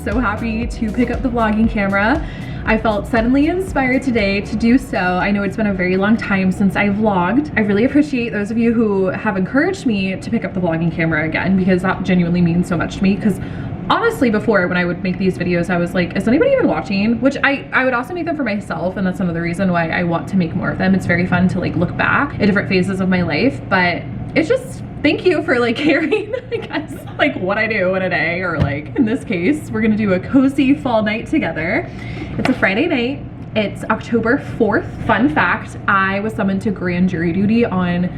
so happy to pick up the vlogging camera. I felt suddenly inspired today to do so. I know it's been a very long time since I vlogged. I really appreciate those of you who have encouraged me to pick up the vlogging camera again, because that genuinely means so much to me. Because honestly, before, when I would make these videos, I was like, is anybody even watching? Which I would also make them for myself, and that's another reason why I want to make more of them. It's very fun to like look back at different phases of my life, but it's just, thank you for like hearing, I guess, like what I do in a day, or like in this case, we're gonna do a cozy fall night together. It's a Friday night. It's October 4th. Fun fact, I was summoned to grand jury duty on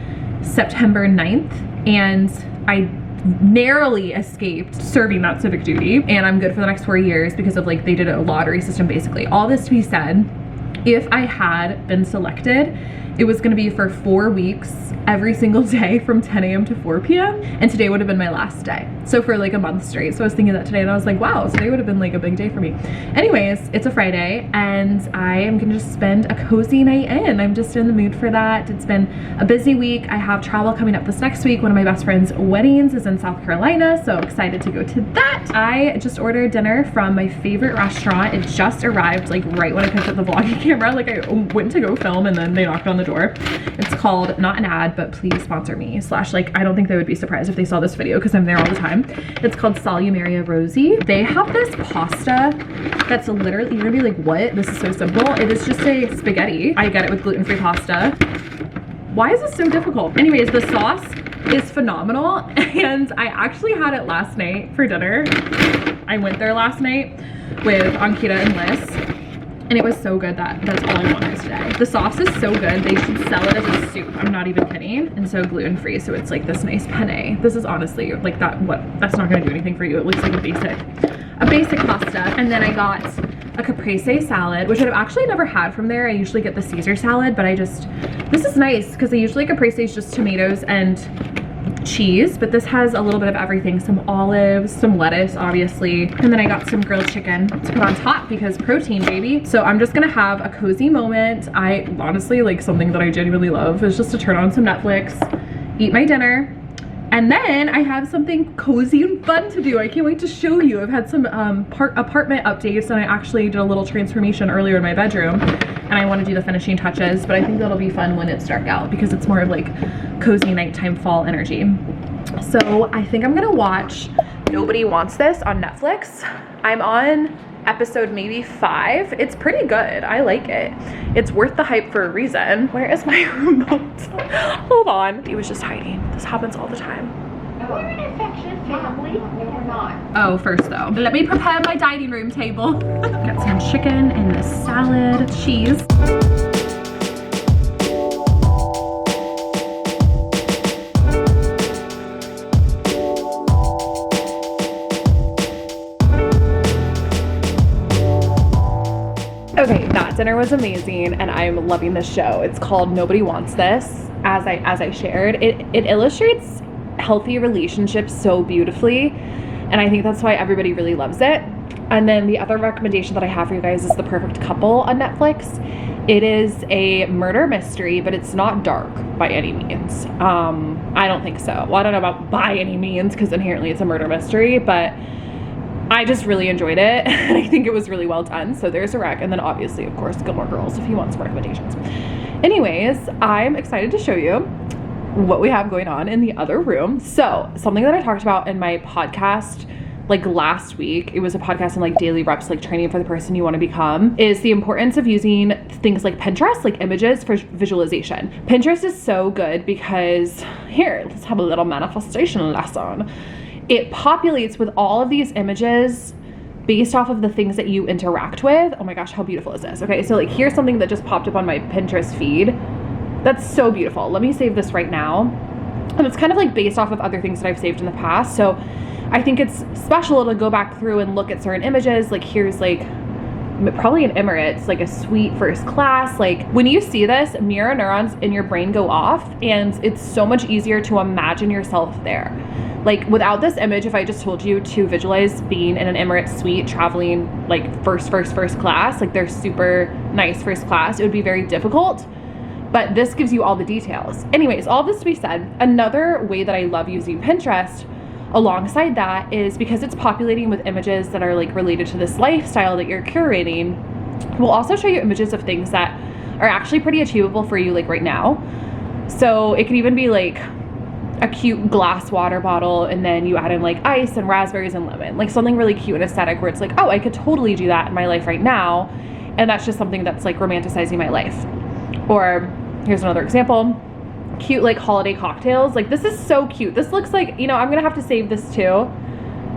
September 9th, and I narrowly escaped serving that civic duty, and I'm good for the next 4 years because of like, they did a lottery system basically. All this to be said, if I had been selected, it was gonna be for 4 weeks, every single day from 10 a.m. to 4 p.m. And today would have been my last day. So for like a month straight. So I was thinking that today and I was like, wow, today would have been like a big day for me. Anyways, it's a Friday and I am gonna just spend a cozy night in. I'm just in the mood for that. It's been a busy week. I have travel coming up this next week. One of my best friend's weddings is in South Carolina, so excited to go to that. I just ordered dinner from my favorite restaurant. It just arrived like right when I picked up the vlogging camera. Like I went to go film and then they knocked on the door. It's called, not an ad, but please sponsor me, slash like, I don't think they would be surprised if they saw this video because I'm there all the time. It's called Salumeria Rosie. They have this pasta that's literally, you're gonna be like, what? This is so simple. It is just a spaghetti. I get it with gluten-free pasta. Why is this so difficult? Anyways, the sauce is phenomenal and I actually had it last night for dinner. I went there last night with Ankita and Liz. And it was so good that that's all I wanted today. The sauce is so good. They should sell it as a soup. I'm not even kidding. And so gluten-free, so it's like this nice penne. This is honestly like that's not gonna do anything for you. It looks like a basic pasta. And then I got a caprese salad, which I've actually never had from there. I usually get the Caesar salad, but this is nice because I usually caprese is just tomatoes and cheese, but this has a little bit of everything, some olives, some lettuce obviously, and then I got some grilled chicken to put on top because protein, baby. So I'm just gonna have a cozy moment. I honestly, like, something that I genuinely love is just to turn on some Netflix, eat my dinner, and then I have something cozy and fun to do. I can't wait to show you. I've had some apartment updates, and I actually did a little transformation earlier in my bedroom, and I want to do the finishing touches, but I think that'll be fun when it's dark out because it's more of like cozy nighttime fall energy. So I think I'm gonna watch Nobody Wants This on Netflix. I'm on episode maybe 5. It's pretty good. I like it. It's worth the hype for a reason. Where is my remote? Hold on. He was just hiding. This happens all the time. We're an affectionate family. No, we're not. Oh, first though, let me prepare my dining room table. Got some chicken and the salad, cheese. Okay, that dinner was amazing and I'm loving this show. It's called Nobody Wants This. As I shared, it illustrates healthy relationships so beautifully, and I think that's why everybody really loves it. And then the other recommendation that I have for you guys is The Perfect Couple on Netflix. It is a murder mystery, but it's not dark by any means. I don't think so. Well, I don't know about by any means because inherently it's a murder mystery, but I just really enjoyed it and I think it was really well done. So there's a rec, and then obviously, of course, Gilmore Girls if you want some recommendations. Anyways, I'm excited to show you what we have going on in the other room. So something that I talked about in my podcast like last week, it was a podcast on like daily reps, like training for the person you want to become, is the importance of using things like Pinterest, like images for visualization. Pinterest is so good because here, let's have a little manifestation lesson. It populates with all of these images based off of the things that you interact with. Oh my gosh, how beautiful is this? Okay, so like here's something that just popped up on my Pinterest feed. That's so beautiful. Let me save this right now. And it's kind of like based off of other things that I've saved in the past. So I think it's special to go back through and look at certain images. Like here's like probably an Emirates, like a suite first class. Like when you see this, mirror neurons in your brain go off and it's so much easier to imagine yourself there. Like without this image, if I just told you to visualize being in an Emirates suite traveling like first class, like they're super nice first class, it would be very difficult. But this gives you all the details. Anyways, all this to be said, another way that I love using Pinterest alongside that is because it's populating with images that are like related to this lifestyle that you're curating, we'll also show you images of things that are actually pretty achievable for you like right now. So it could even be like a cute glass water bottle and then you add in like ice and raspberries and lemon, like something really cute and aesthetic where it's like, oh, I could totally do that in my life right now. And that's just something that's like romanticizing my life. Or here's another example, cute like holiday cocktails. Like this is so cute. This looks like, you know, I'm gonna have to save this too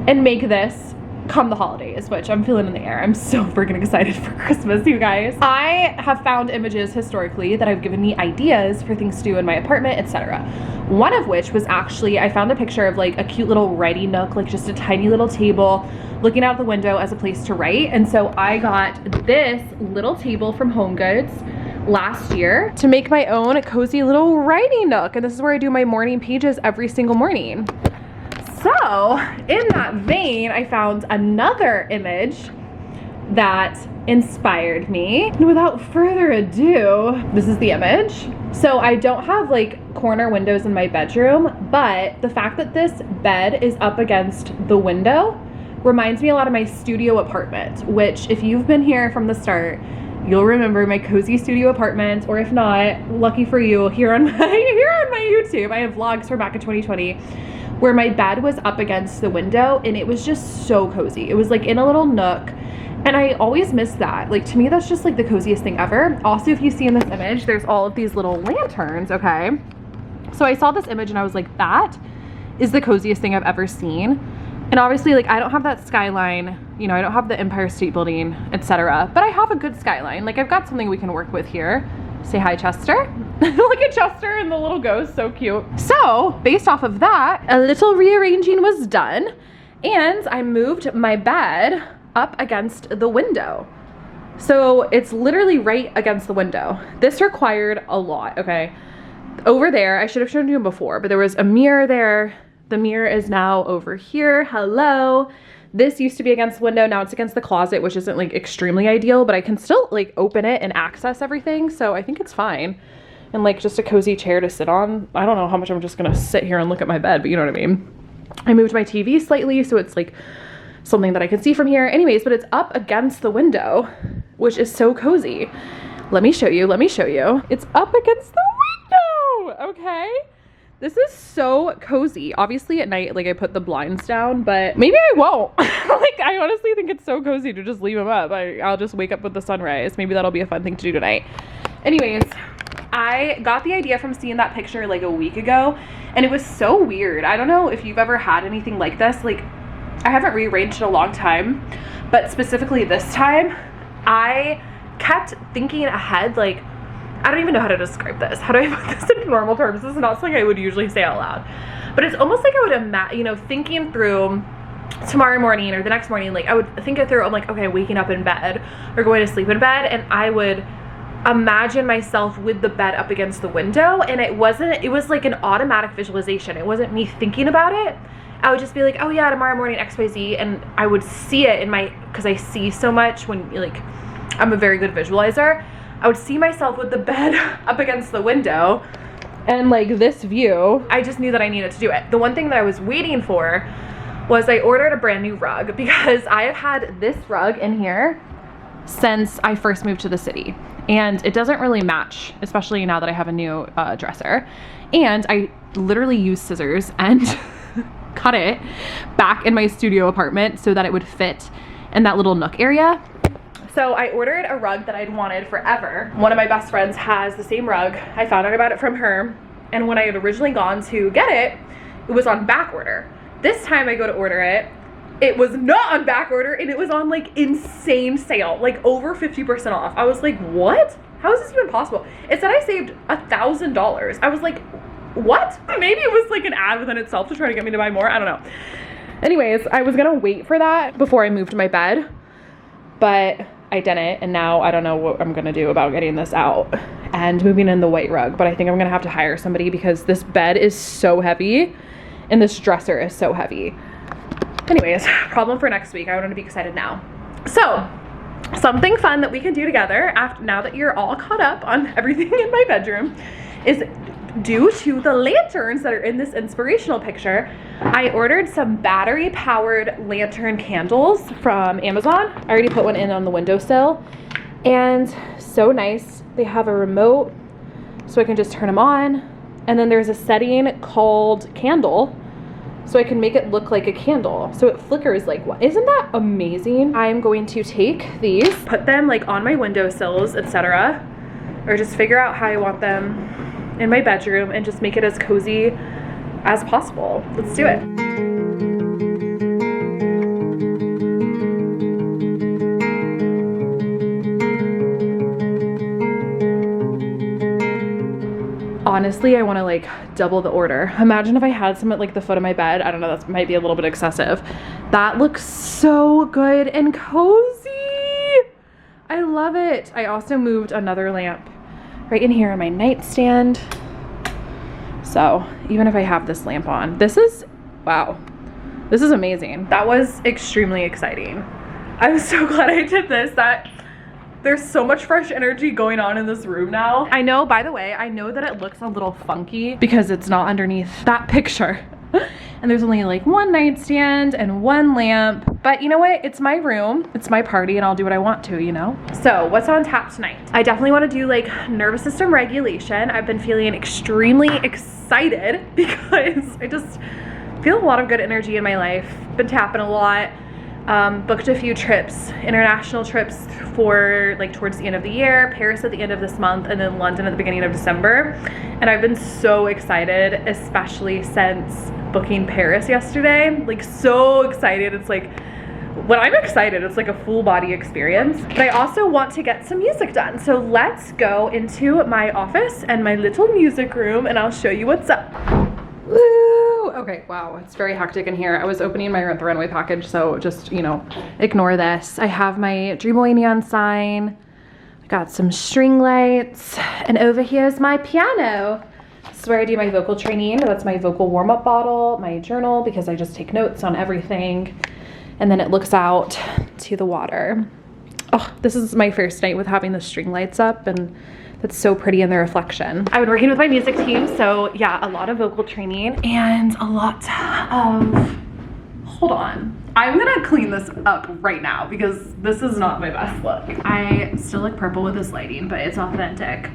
and make this come the holidays, which I'm feeling in the air. I'm so freaking excited for Christmas, you guys. I have found images historically that have given me ideas for things to do in my apartment, etc. One of which was actually, I found a picture of like a cute little writing nook, like just a tiny little table looking out the window as a place to write. And so I got this little table from HomeGoods last year to make my own cozy little writing nook. And this is where I do my morning pages every single morning. So in that vein, I found another image that inspired me. And without further ado, this is the image. So I don't have like corner windows in my bedroom, but the fact that this bed is up against the window reminds me a lot of my studio apartment, which if you've been here from the start, you'll remember my cozy studio apartment, or if not, lucky for you, here on my YouTube, I have vlogs from back in 2020 where my bed was up against the window and it was just so cozy. It was like in a little nook and I always miss that. Like to me, that's just like the coziest thing ever. Also, if you see in this image, there's all of these little lanterns, okay? So I saw this image and I was like, that is the coziest thing I've ever seen. And obviously like I don't have that skyline, you know, I don't have the Empire State Building, etc. But I have a good skyline. Like I've got something we can work with here. Say hi, Chester. Look at Chester and the little ghost, so cute. So based off of that, a little rearranging was done and I moved my bed up against the window. So it's literally right against the window. This required a lot, okay? Over there, I should have shown you before, but there was a mirror there. The mirror is now over here, hello. This used to be against the window, now it's against the closet, which isn't like extremely ideal, but I can still like open it and access everything, so I think it's fine. And like just a cozy chair to sit on. I don't know how much I'm just gonna sit here and look at my bed, but you know what I mean. I moved my TV slightly, so it's like something that I can see from here. Anyways, but it's up against the window, which is so cozy. Let me show you, let me show you. It's up against the window, okay? This is so cozy. Obviously at night, like I put the blinds down, but maybe I won't. Like I honestly think it's so cozy to just leave them up. I'll just wake up with the sunrise. Maybe that'll be a fun thing to do tonight. Anyways, I got the idea from seeing that picture like a week ago and it was so weird. I don't know if you've ever had anything like this. Like I haven't rearranged in a long time, but specifically this time, I kept thinking ahead, like, I don't even know how to describe this. How do I put this in normal terms? This is not something I would usually say out loud. But it's almost like I would imagine, you know, thinking through tomorrow morning or the next morning, like I would think it through. I'm like, okay, waking up in bed or going to sleep in bed. And I would imagine myself with the bed up against the window. And it was like an automatic visualization. It wasn't me thinking about it. I would just be like, oh yeah, tomorrow morning XYZ. And I would see it in my, because I see so much when like, I'm a very good visualizer. I would see myself with the bed up against the window and like this view. I just knew that I needed to do it. The one thing that I was waiting for was I ordered a brand new rug because I have had this rug in here since I first moved to the city and it doesn't really match, especially now that I have a new dresser. And I literally used scissors and cut it back in my studio apartment so that it would fit in that little nook area. So I ordered a rug that I'd wanted forever. One of my best friends has the same rug. I found out about it from her. And when I had originally gone to get it, it was on back order. This time I go to order it, it was not on back order and it was on like insane sale, like over 50% off. I was like, what? How is this even possible? It said I saved $1,000. I was like, what? Maybe it was like an ad within itself to try to get me to buy more. I don't know. Anyways, I was gonna wait for that before I moved my bed, but I didn't, and now I don't know what I'm gonna do about getting this out and moving in the white rug, but I think I'm gonna have to hire somebody because this bed is so heavy and this dresser is so heavy. Anyways, problem for next week. I want to be excited now. So something fun that we can do together after, now that you're all caught up on everything in my bedroom, is due to the lanterns that are in this inspirational picture. I ordered some battery powered lantern candles from Amazon. I already put one in on the windowsill, and so nice. They have a remote so I can just turn them on, and then there's a setting called candle so I can make it look like a candle so it flickers like one. Isn't that amazing? I'm going to take these, put them like on my windowsills, etc., or just figure out how I want them in my bedroom and just make it as cozy as possible. Let's do it. Honestly, I want to like double the order. Imagine if I had some at like the foot of my bed. I don't know, that might be a little bit excessive. That looks so good and cozy. I love it. I also moved another lamp right in here on my nightstand. So even if I have this lamp on, this is, wow, this is amazing. That was extremely exciting. I'm so glad I did this. There's so much fresh energy going on in this room now. I know, by the way, I know that it looks a little funky because it's not underneath that picture. And there's only like one nightstand and one lamp. But you know what? It's my room, it's my party, and I'll do what I want to, you know? So what's on tap tonight? I definitely want to do like nervous system regulation. I've been feeling extremely excited because I just feel a lot of good energy in my life. Been tapping a lot. Booked a few trips, international trips for like towards the end of the year, Paris at the end of this month, and then London at the beginning of December. And I've been so excited, especially since booking Paris yesterday. Like so excited. It's like, when I'm excited, it's like a full body experience. But I also want to get some music done. So let's go into my office and my little music room and I'll show you what's up. Woo! Okay, wow, it's very hectic in here. I was opening my Rent the Runway package, so just, you know, ignore this. I have my Dream Away neon sign. I got some string lights, and over here is my piano. This is where I do my vocal training. That's my vocal warm-up bottle, my journal, because I just take notes on everything. And then it looks out to the water. Oh, this is my first night with having the string lights up, and it's so pretty in the reflection. I've been working with my music team, so yeah, a lot of vocal training and a lot of, hold on. I'm gonna clean this up right now because this is not my best look. I still look purple with this lighting, but it's authentic.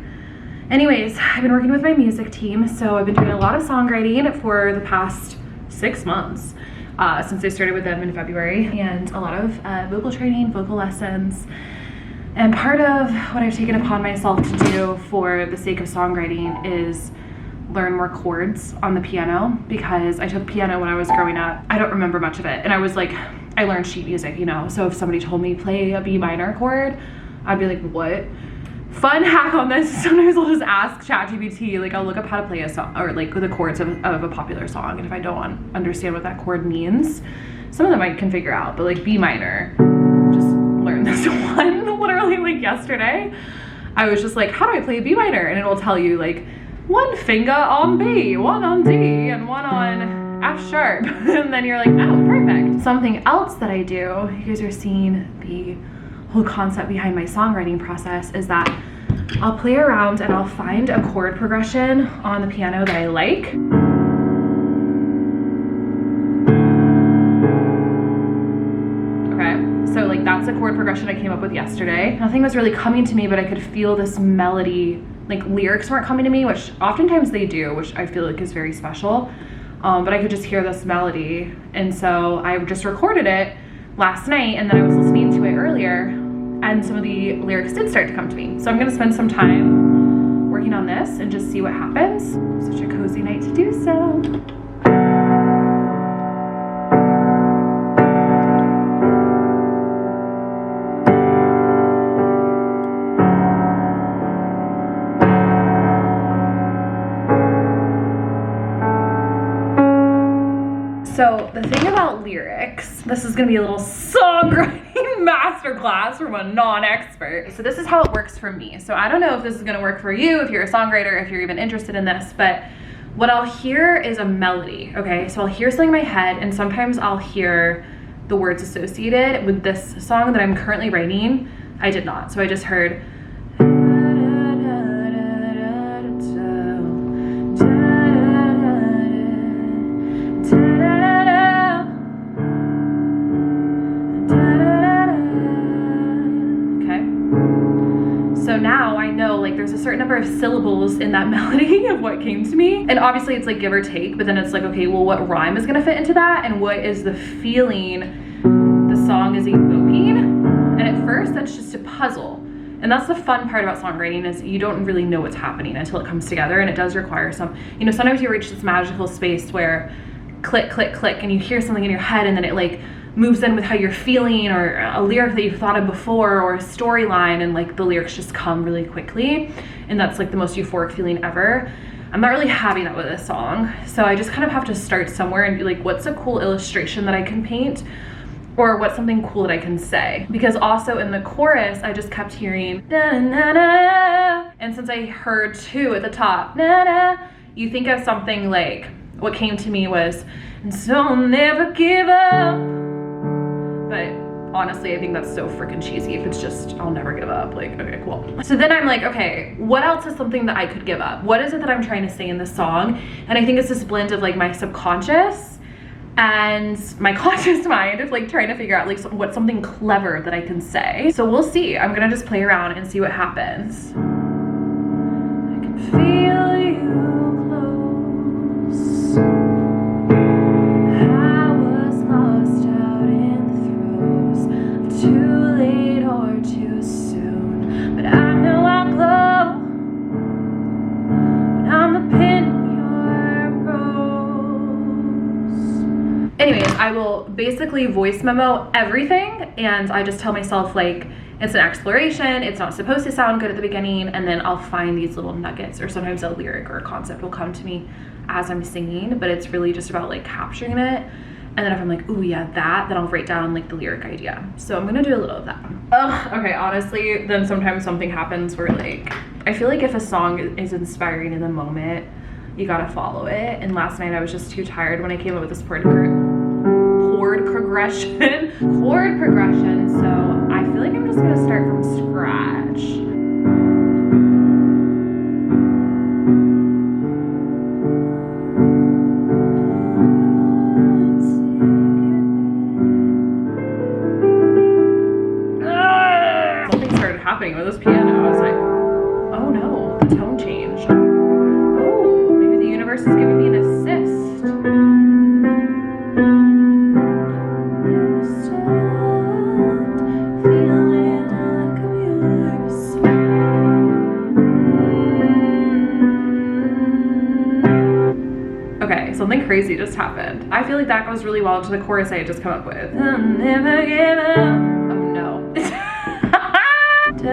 Anyways, I've been working with my music team, so I've been doing a lot of songwriting for the past 6 months since I started with them in February, and a lot of vocal training, vocal lessons. And part of what I've taken upon myself to do for the sake of songwriting is learn more chords on the piano, because I took piano when I was growing up. I don't remember much of it. And I was like, I learned sheet music, you know? So if somebody told me play a B minor chord, I'd be like, what? Fun hack on this, sometimes I'll just ask ChatGPT, like I'll look up how to play a song, or like the chords of a popular song. And if I don't understand what that chord means, some of them I can figure out, but like B minor, just learned this one literally like yesterday. I was just like, how do I play a B minor? And it will tell you like one finger on B, one on D, and one on F sharp. And then you're like, oh, perfect. Something else that I do, you guys are seeing the whole concept behind my songwriting process, is that I'll play around and I'll find a chord progression on the piano that I like. So like that's a chord progression I came up with yesterday. Nothing was really coming to me, but I could feel this melody, like lyrics weren't coming to me, which oftentimes they do, which I feel like is very special. But I could just hear this melody. And so I just recorded it last night, and then I was listening to it earlier, and some of the lyrics did start to come to me. So I'm gonna spend some time working on this and just see what happens. Such a cozy night to do so. So the thing about lyrics, this is gonna be a little songwriting masterclass from a non-expert. So this is how it works for me. So I don't know if this is gonna work for you, if you're a songwriter, if you're even interested in this, but what I'll hear is a melody, okay? So I'll hear something in my head, and sometimes I'll hear the words associated with this song that I'm currently writing. I did not, so I just heard I know like there's a certain number of syllables in that melody of what came to me. And obviously it's like give or take, but then it's like, okay, well, what rhyme is gonna fit into that? And what is the feeling the song is evoking? And at first that's just a puzzle. And that's the fun part about songwriting, is you don't really know what's happening until it comes together. And it does require some, you know, sometimes you reach this magical space where click, click, click, and you hear something in your head and then it like moves in with how you're feeling, or a lyric that you've thought of before, or a storyline, and like the lyrics just come really quickly. And that's like the most euphoric feeling ever. I'm not really having that with this song. So I just kind of have to start somewhere and be like, what's a cool illustration that I can paint? Or what's something cool that I can say? Because also in the chorus, I just kept hearing da na na, and since I heard two at the top, na na, you think of something like, what came to me was, and so I'll never give up. But honestly, I think that's so freaking cheesy if it's just, I'll never give up. Like, okay, cool. So then I'm like, okay, what else is something that I could give up? What is it that I'm trying to say in this song? And I think it's this blend of like my subconscious and my conscious mind of like trying to figure out like what's something clever that I can say. So we'll see. I'm gonna just play around and see what happens. I can feel you close. I was lost out in the throes of too late or too soon, but I know I'll glow when I'm the pin in your rose. Anyways, I will basically voice memo everything, and I just tell myself like it's an exploration, it's not supposed to sound good at the beginning, and then I'll find these little nuggets, or sometimes a lyric or a concept will come to me as I'm singing, but it's really just about like capturing it. And then if I'm like, ooh yeah, that, then I'll write down like the lyric idea. So I'm gonna do a little of that. Ugh, okay, honestly, then sometimes something happens where like, I feel like if a song is inspiring in the moment, you gotta follow it. And last night I was just too tired when I came up with this chord progression. So I feel like I'm just gonna start from scratch. With this piano, I was like, oh no, the tone changed. Oh, maybe the universe is giving me an assist. Okay, something crazy just happened. I feel like that goes really well to the chorus I had just come up with. I'll never give up. Oh no. So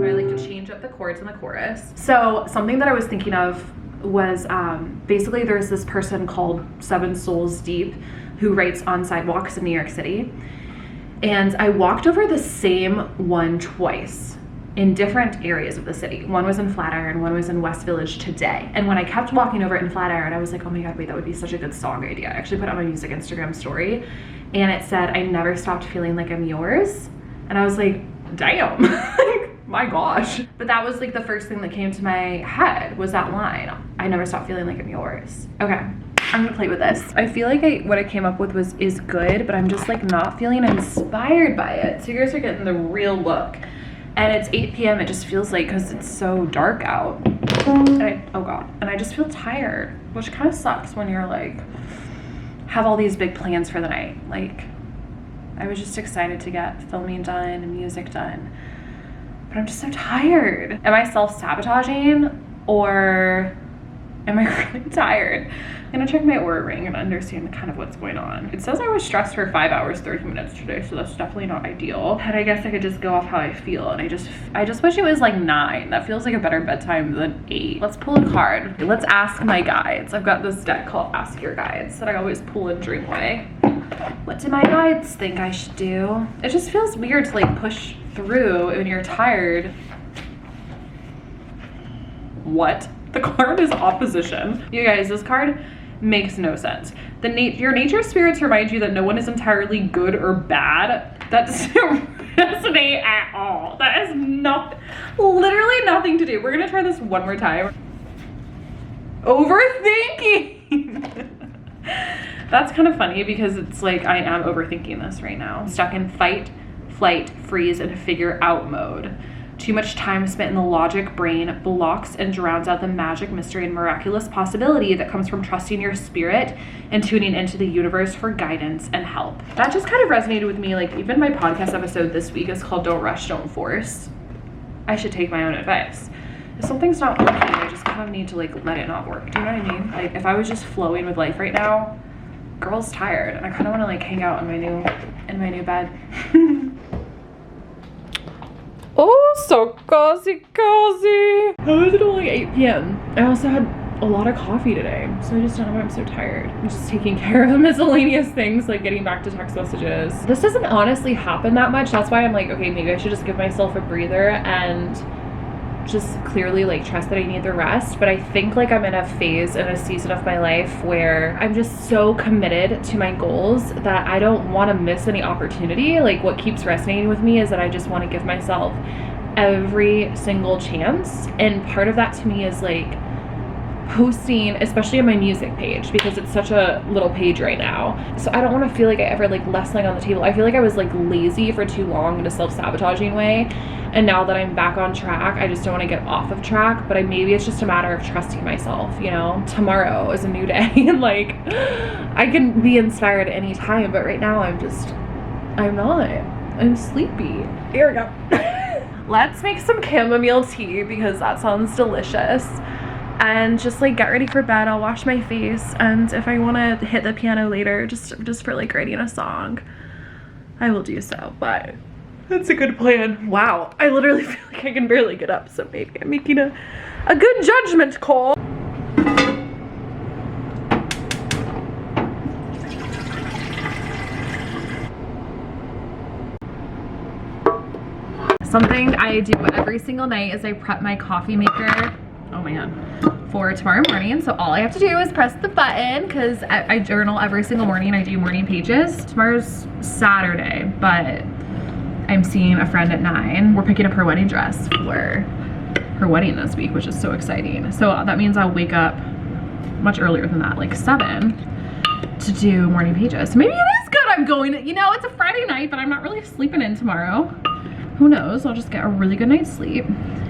I like to change up the chords in the chorus. So something that I was thinking of was basically there's this person called 7 Souls Deep who writes on sidewalks in New York City. And I walked over the same one twice in different areas of the city. One was in Flatiron, one was in West Village today. And when I kept walking over it in Flatiron, I was like, oh my God, wait, that would be such a good song idea. I actually put it on my music Instagram story, and it said, I never stopped feeling like I'm yours. And I was like, damn, my gosh. But that was like the first thing that came to my head was that line. I never stopped feeling like I'm yours. Okay, I'm gonna play with this. I feel like what I came up with is good, but I'm just like not feeling inspired by it. So you guys are getting the real look. And it's 8 p.m. It just feels like, because it's so dark out. Oh God. And I just feel tired, which kind of sucks when you're like, have all these big plans for the night. Like, I was just excited to get filming done and music done. But I'm just so tired. Am I self-sabotaging, or am I really tired? I'm gonna check my Oura ring and understand kind of what's going on. It says I was stressed for 5 hours, 30 minutes today, so that's definitely not ideal. And I guess I could just go off how I feel, and I just wish it was like 9. That feels like a better bedtime than 8. Let's pull a card. Let's ask my guides. I've got this deck called Ask Your Guides that I always pull in Dreamway. What do my guides think I should do? It just feels weird to like push through when you're tired. What? The card is opposition. You guys, this card makes no sense. Your nature spirits remind you that no one is entirely good or bad. That doesn't resonate at all. That has literally nothing to do. We're gonna try this one more time. Overthinking. That's kind of funny because it's like I am overthinking this right now. Stuck in fight, flight, freeze, and figure out mode. Too much time spent in the logic brain blocks and drowns out the magic, mystery, and miraculous possibility that comes from trusting your spirit and tuning into the universe for guidance and help. That just kind of resonated with me. Like, even my podcast episode this week is called Don't Rush, Don't Force. I should take my own advice. If something's not working, I just kind of need to like let it not work. Do you know what I mean? Like, if I was just flowing with life right now, girl's tired, and I kind of want to like hang out in my new bed. Oh, so cozy. How is it only 8 p.m.? I also had a lot of coffee today, so I just don't know why I'm so tired. I'm just taking care of the miscellaneous things, like getting back to text messages. This doesn't honestly happen that much. That's why I'm like, okay, maybe I should just give myself a breather and just clearly like trust that I need the rest. But I think like I'm in a phase in a season of my life where I'm just so committed to my goals that I don't want to miss any opportunity. Like, what keeps resonating with me is that I just want to give myself every single chance, and part of that to me is like posting, especially on my music page, because it's such a little page right now. So I don't want to feel like I ever like left something on the table. I feel like I was like lazy for too long in a self-sabotaging way, and now that I'm back on track, I just don't want to get off of track. But maybe it's just a matter of trusting myself, you know? Tomorrow is a new day, and like I can be inspired at any time, but right now I'm not. I'm sleepy. Here we go. Let's make some chamomile tea because that sounds delicious. And just like get ready for bed. I'll wash my face, and if I want to hit the piano later just for like writing a song, I will do so. But that's a good plan. Wow, I literally feel like I can barely get up, so maybe I'm making a good judgment call. Something I do every single night is I prep my coffee maker, oh man, for tomorrow morning. So all I have to do is press the button, because I journal every single morning. I do morning pages. Tomorrow's Saturday, but I'm seeing a friend at 9. We're picking up her wedding dress for her wedding this week, which is so exciting. So that means I'll wake up much earlier than that, like 7, to do morning pages. So maybe it is good I'm going, you know, it's a Friday night, but I'm not really sleeping in tomorrow. Who knows? I'll just get a really good night's sleep.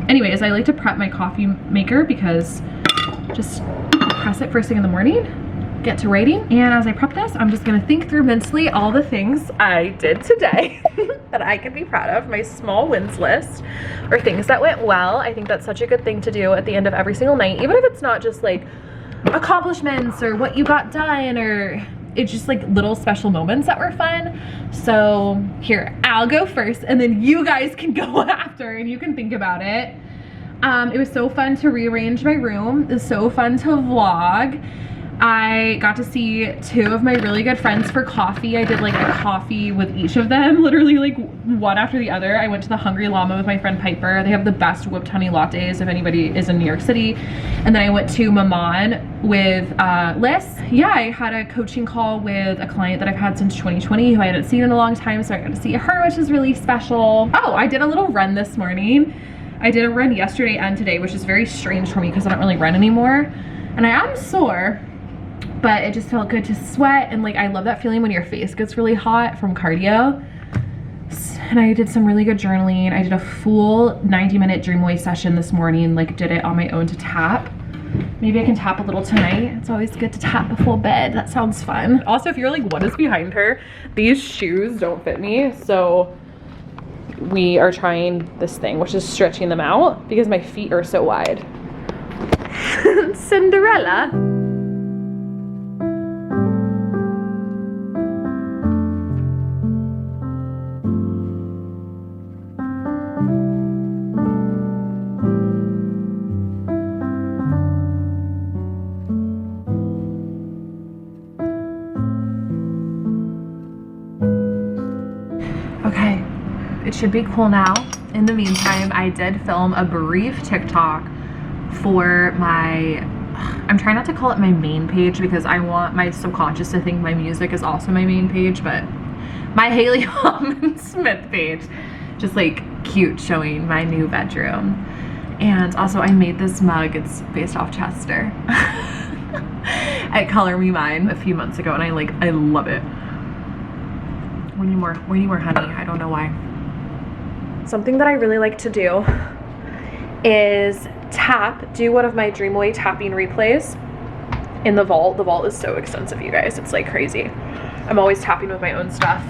Anyways, I like to prep my coffee maker because just press it first thing in the morning, get to writing. And as I prep this, I'm just gonna think through mentally all the things I did today that I can be proud of, my small wins list, or things that went well. I think that's such a good thing to do at the end of every single night, even if it's not just like accomplishments or what you got done, or it's just like little special moments that were fun. So here, I'll go first and then you guys can go after and you can think about it. It was so fun to rearrange my room. It was so fun to vlog. I got to see 2 of my really good friends for coffee. I did like a coffee with each of them, literally like one after the other. I went to the Hungry Llama with my friend Piper. They have the best whipped honey lattes if anybody is in New York City. And then I went to Maman with Liz. Yeah, I had a coaching call with a client that I've had since 2020 who I hadn't seen in a long time, so I got to see her, which is really special. Oh, I did a little run this morning. I did a run yesterday and today, which is very strange for me because I don't really run anymore. And I am sore, but it just felt good to sweat, and like I love that feeling when your face gets really hot from cardio. And I did some really good journaling. I did a full 90-minute Dreamway session this morning, like did it on my own to tap. Maybe I can tap a little tonight. It's always good to tap before bed. That sounds fun. Also, if you're like, what is behind her? These shoes don't fit me, so we are trying this thing, which is stretching them out because my feet are so wide. Cinderella. Okay, it should be cool now. In the meantime, I did film a brief TikTok for my, I'm trying not to call it my main page because I want my subconscious to think my music is also my main page, but my Haley Hoffman Smith page, just like cute, showing my new bedroom. And also I made this mug, it's based off Chester. at Color Me Mine a few months ago, and I love it. We need more honey. I don't know why. Something that I really like to do is do one of my Dreamaway tapping replays in the vault. The vault is so extensive, you guys. It's like crazy. I'm always tapping with my own stuff.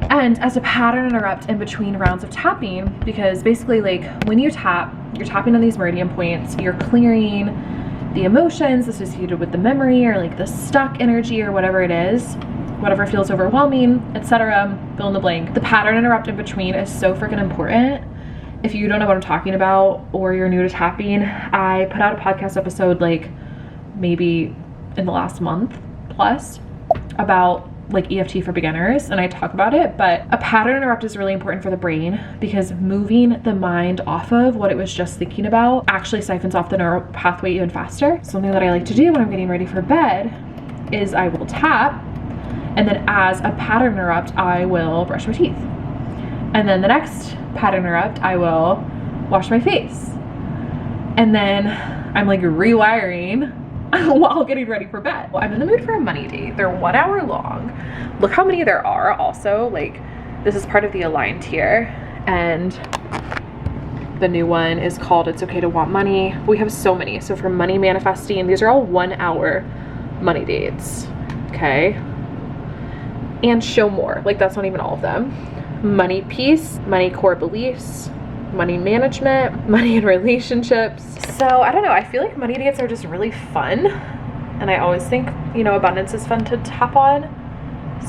And as a pattern interrupt in between rounds of tapping, because basically like when you tap, you're tapping on these meridian points, you're clearing the emotions associated with the memory or like the stuck energy or whatever it is, whatever feels overwhelming, etc. Fill in the blank. The pattern interrupt in between is so freaking important. If you don't know what I'm talking about or you're new to tapping, I put out a podcast episode like maybe in the last month plus about like EFT for beginners, and I talk about it, but a pattern interrupt is really important for the brain because moving the mind off of what it was just thinking about actually siphons off the neural pathway even faster. Something that I like to do when I'm getting ready for bed is I will tap, and then as a pattern interrupt, I will brush my teeth. And then the next pattern interrupt, I will wash my face. And then I'm like rewiring while getting ready for bed. Well, I'm in the mood for a money date. They're 1 hour long. Look how many there are also. Like, this is part of the aligned tier, and the new one is called It's Okay to Want Money. We have so many. So for money manifesting, these are all 1 hour money dates, okay? And show more, like that's not even all of them. Money peace, money core beliefs, money management, money and relationships. So I don't know, I feel like money dates are just really fun, and I always think, you know, abundance is fun to tap on.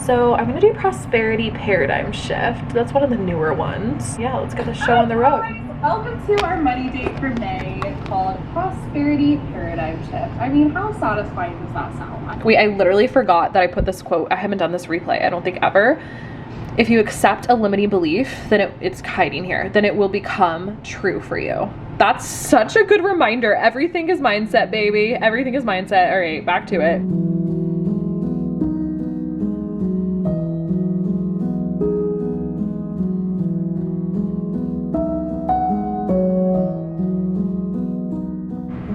So I'm gonna do prosperity paradigm shift. That's one of the newer ones. Yeah, let's get the show on the road. Welcome to our money date for May called Prosperity Paradigm Shift. I mean, how satisfying does that sound? Wait, I literally forgot that I put this quote. I haven't done this replay, I don't think ever. If you accept a limiting belief, then it's hiding here. Then it will become true for you. That's such a good reminder. Everything is mindset, baby. Everything is mindset. All right, back to it.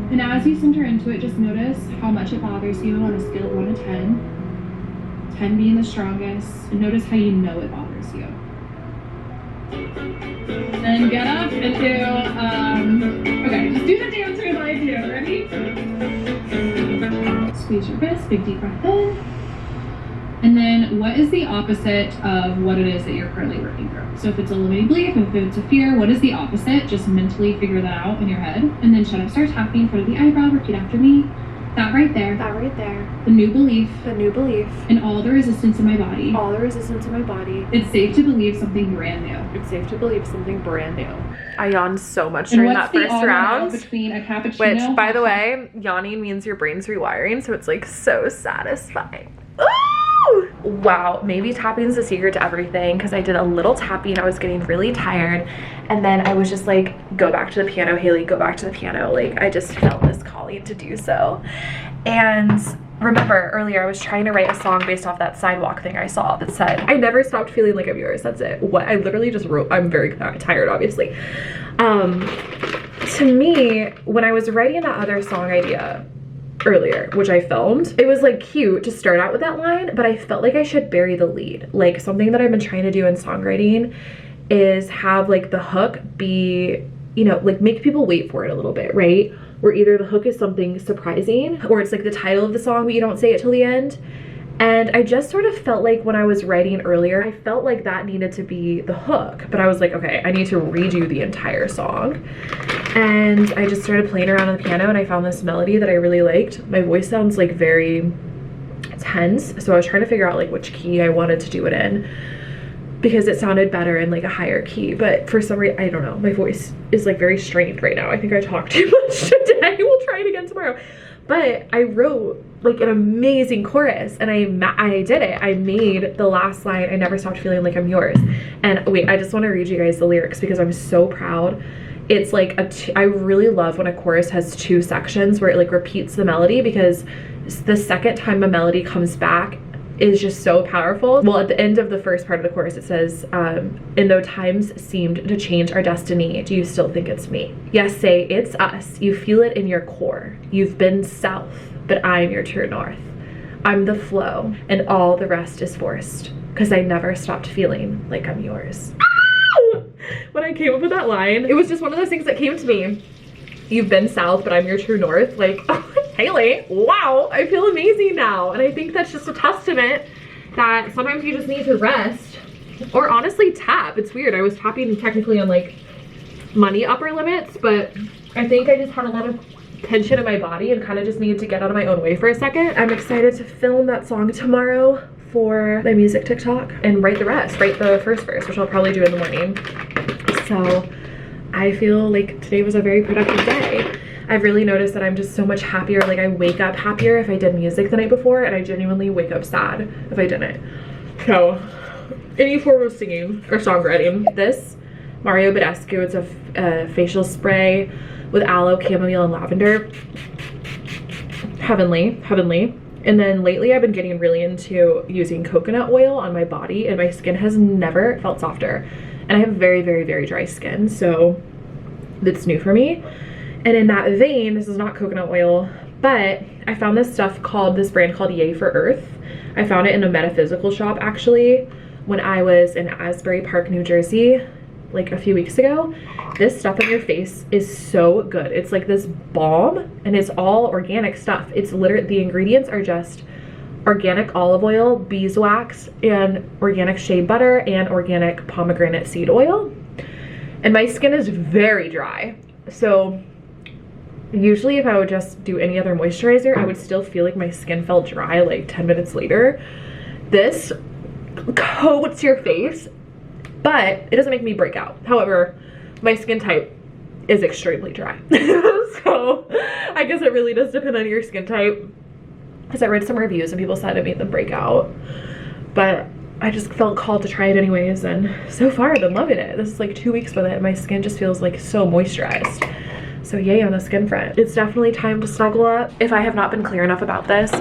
And as you center into it, just notice how much it bothers you on a scale of 1 to 10. 10 being the strongest, and notice how you know it bothers you. Then get up and do, okay, just do the dancers I do. Ready? Squeeze your wrist, big deep breath in. And then what is the opposite of what it is that you're currently working through? So if it's a limiting belief, if it's a fear, what is the opposite? Just mentally figure that out in your head. And then shut up, start tapping, foot of the eyebrow, repeat after me. That right there. That right there. The new belief. The new belief. And all the resistance in my body. All the resistance in my body. It's safe to believe something brand new. It's safe to believe something brand new. I yawned so much during that first round. Between a cappuccino, which, by the way, yawning means your brain's rewiring, so it's like so satisfying. Ooh! Wow, maybe tapping's the secret to everything, because I did a little tapping. I was getting really tired, and then I was just like, go back to the piano, Haley, go back to the piano. Like, I just felt this calling to do so. And remember earlier I was trying to write a song based off that sidewalk thing I saw that said, I never stopped feeling like I'm yours. That's it. What I literally just wrote. I'm very tired, obviously. To me, when I was writing that other song idea earlier, which I filmed, it was like cute to start out with that line, but I felt like I should bury the lead. Like, something that I've been trying to do in songwriting is have like the hook be, you know, like make people wait for it a little bit, right? Where either the hook is something surprising or it's like the title of the song but you don't say it till the end. And I just sort of felt like when I was writing earlier, I felt like that needed to be the hook, but I was like, okay, I need to redo the entire song. And I just started playing around on the piano, and I found this melody that I really liked. My voice sounds like very tense, so I was trying to figure out like which key I wanted to do it in, because it sounded better in like a higher key. But for some reason, I don't know, my voice is like very strained right now. I think I talked too much today. We'll try it again tomorrow. But I wrote like an amazing chorus, and I did it. I made the last line, I never stopped feeling like I'm yours. And wait, I just want to read you guys the lyrics because I'm so proud. It's like I really love when a chorus has two sections where it like repeats the melody, because the second time a melody comes back is just so powerful. Well, at the end of the first part of the chorus, it says, and though times seemed to change our destiny, do you still think it's me? Yes, say it's us. You feel it in your core. You've been south, but I'm your true north. I'm the flow, and all the rest is forced, because I never stopped feeling like I'm yours. When I came up with that line, it was just one of those things that came to me. You've been south, but I'm your true north. Like, Haley, wow, I feel amazing now. And I think that's just a testament that sometimes you just need to rest, or honestly tap. It's weird, I was tapping technically on like money upper limits, but I think I just had a lot of tension in my body and kind of just needed to get out of my own way for a second. I'm excited to film that song tomorrow for my music TikTok and write the rest, write the first verse, which I'll probably do in the morning. So I feel like today was a very productive day. I've really noticed that I'm just so much happier. Like, I wake up happier if I did music the night before, and I genuinely wake up sad if I didn't. So any form of singing or songwriting. This Mario Badescu, it's a facial spray with aloe, chamomile, and lavender. Heavenly, heavenly. And then lately I've been getting really into using coconut oil on my body, and my skin has never felt softer. And I have very, very, very dry skin, so that's new for me. And in that vein, this is not coconut oil, but I found this brand called Yay for Earth. I found it in a metaphysical shop actually when I was in Asbury Park, New Jersey, like a few weeks ago. This stuff on your face is so good. It's like this balm, and it's all organic stuff. It's literally, the ingredients are just organic olive oil, beeswax, and organic shea butter, and organic pomegranate seed oil. And my skin is very dry. So usually if I would just do any other moisturizer, I would still feel like my skin felt dry like 10 minutes later. This coats your face, but it doesn't make me break out. However, my skin type is extremely dry. So I guess it really does depend on your skin type, because I read some reviews and people said it made them break out, but I just felt called to try it anyways, and so far I've been loving it. This is like 2 weeks with it, and my skin just feels like so moisturized. So yay on the skin front. It's definitely time to snuggle up. If I have not been clear enough about this,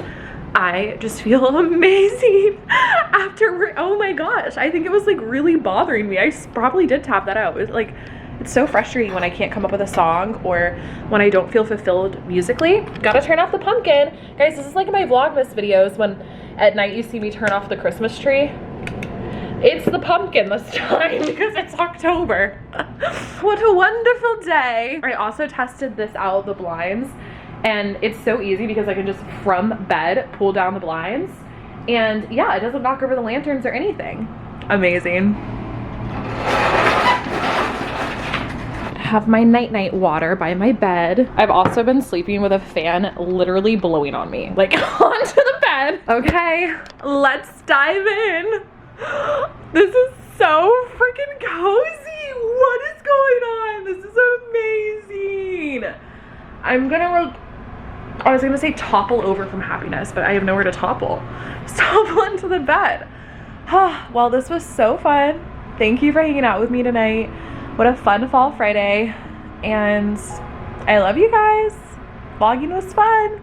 I just feel amazing after oh my gosh, I think it was like really bothering me. I probably did tap that out. It's so frustrating when I can't come up with a song or when I don't feel fulfilled musically. Gotta turn off the pumpkin. Guys, this is like my Vlogmas videos when at night you see me turn off the Christmas tree. It's the pumpkin this time because it's October. What a wonderful day. I also tested this out, the blinds, and it's so easy because I can just from bed pull down the blinds, and yeah, it doesn't knock over the lanterns or anything. Amazing. Have my night-night water by my bed. I've also been sleeping with a fan literally blowing on me, like onto the bed. Okay, let's dive in. This is so freaking cozy. What is going on? This is amazing. I'm gonna, I was gonna say topple over from happiness, but I have nowhere to topple. Topple into the bed. Well, this was so fun. Thank you for hanging out with me tonight. What a fun fall Friday, and I love you guys. Vlogging was fun.